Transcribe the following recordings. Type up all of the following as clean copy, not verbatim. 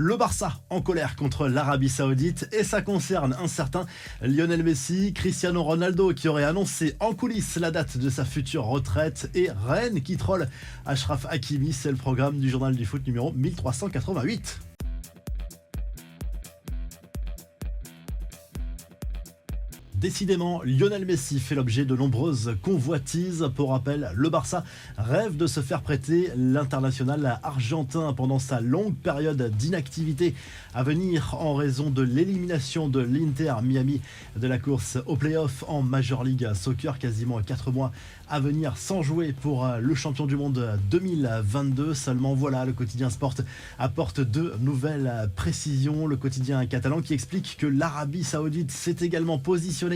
Le Barça en colère contre l'Arabie Saoudite et ça concerne un certain Lionel Messi, Cristiano Ronaldo qui aurait annoncé en coulisses la date de sa future retraite et Rennes qui troll Achraf Hakimi. C'est le programme du journal du foot numéro 1388. Décidément, Lionel Messi fait l'objet de nombreuses convoitises. Pour rappel, le Barça rêve de se faire prêter l'international argentin pendant sa longue période d'inactivité à venir en raison de l'élimination de l'Inter Miami de la course au play-off en Major League Soccer. Quasiment 4 mois à venir sans jouer pour le champion du monde 2022. Seulement voilà, le quotidien Sport apporte de nouvelles précisions. Le quotidien catalan qui explique que l'Arabie Saoudite s'est également positionnée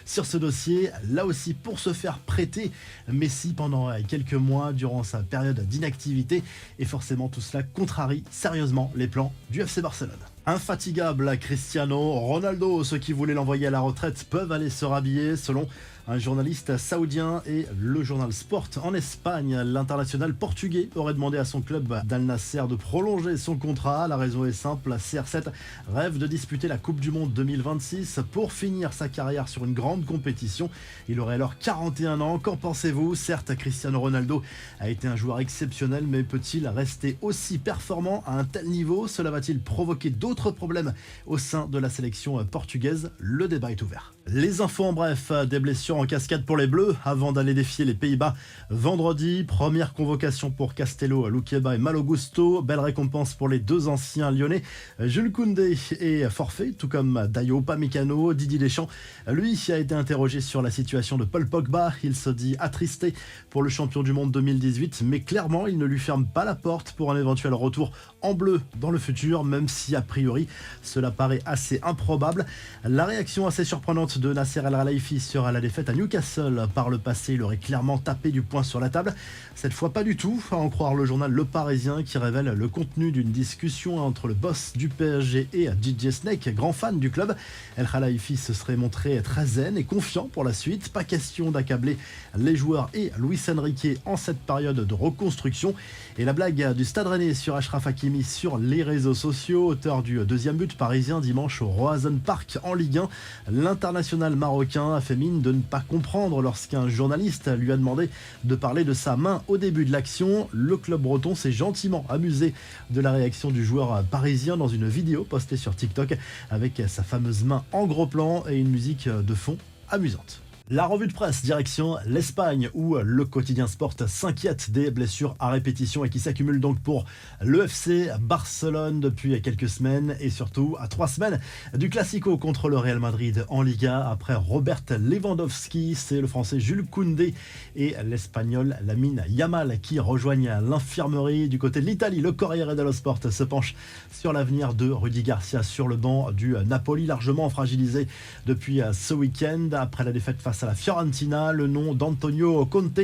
sur ce dossier, là aussi pour se faire prêter Messi pendant quelques mois durant sa période d'inactivité. Et forcément tout cela contrarie sérieusement les plans du FC Barcelone. Infatigable Cristiano Ronaldo, ceux qui voulaient l'envoyer à la retraite peuvent aller se rhabiller selon un journaliste saoudien et le journal Sport en Espagne. L'international portugais aurait demandé à son club d'Al Nasser de prolonger son contrat. La raison est simple, la CR7 rêve de disputer la Coupe du Monde 2026 pour finir sa carrière sur une grande compétition. Il aurait alors 41 ans. Qu'en pensez-vous? Certes, Cristiano Ronaldo a été un joueur exceptionnel, mais peut-il rester aussi performant à un tel niveau? Cela va-t-il provoquer d'autres problèmes au sein de la sélection portugaise? Le débat est ouvert. Les infos en bref, des blessures en cascade pour les Bleus avant d'aller défier les Pays-Bas vendredi. Première convocation pour Castello, Luqueba et Malo Gusto. Belle récompense pour les deux anciens lyonnais. Jules Koundé est forfait, tout comme Dayo Upamecano. Didier Deschamps, lui, a été interrogé sur la situation de Paul Pogba. Il se dit attristé pour le champion du monde 2018, mais clairement, il ne lui ferme pas la porte pour un éventuel retour en bleu dans le futur, même si a priori, cela paraît assez improbable. La réaction assez surprenante de Nasser El Khelaifi sur la défaite à Newcastle. Par le passé, il aurait clairement tapé du poing sur la table. Cette fois, pas du tout, à en croire le journal Le Parisien qui révèle le contenu d'une discussion entre le boss du PSG et DJ Snake, grand fan du club. El Khelaifi se serait montré très zen et confiant pour la suite. Pas question d'accabler les joueurs et Luis Enrique en cette période de reconstruction. Et la blague du Stade Rennais sur Achraf Hakimi sur les réseaux sociaux, auteur du deuxième but parisien dimanche au Roazhon Park en Ligue 1. L'international marocain a fait mine de ne pas comprendre lorsqu'un journaliste lui a demandé de parler de sa main au début de l'action. Le club breton s'est gentiment amusé de la réaction du joueur parisien dans une vidéo postée sur TikTok avec sa fameuse main en gros plan et une musique de fond amusante. La revue de presse direction l'Espagne où le quotidien Sport s'inquiète des blessures à répétition et qui s'accumulent donc pour le FC Barcelone depuis quelques semaines et surtout à 3 semaines du Classico contre le Real Madrid en Liga. Après Robert Lewandowski, c'est le français Jules Koundé et l'espagnol Lamine Yamal qui rejoignent l'infirmerie. Du côté de l'Italie, le Corriere dello Sport se penche sur l'avenir de Rudy Garcia sur le banc du Napoli, largement fragilisé depuis ce week-end après la défaite face à la Fiorentina. Le nom d'Antonio Conte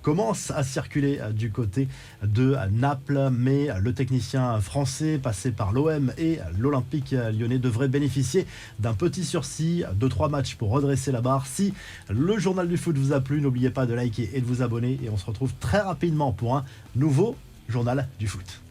commence à circuler du côté de Naples, mais le technicien français passé par l'OM et l'Olympique lyonnais devrait bénéficier d'un petit sursis de 3 matchs pour redresser la barre. Si le journal du foot vous a plu, n'oubliez pas de liker et de vous abonner et on se retrouve très rapidement pour un nouveau journal du foot.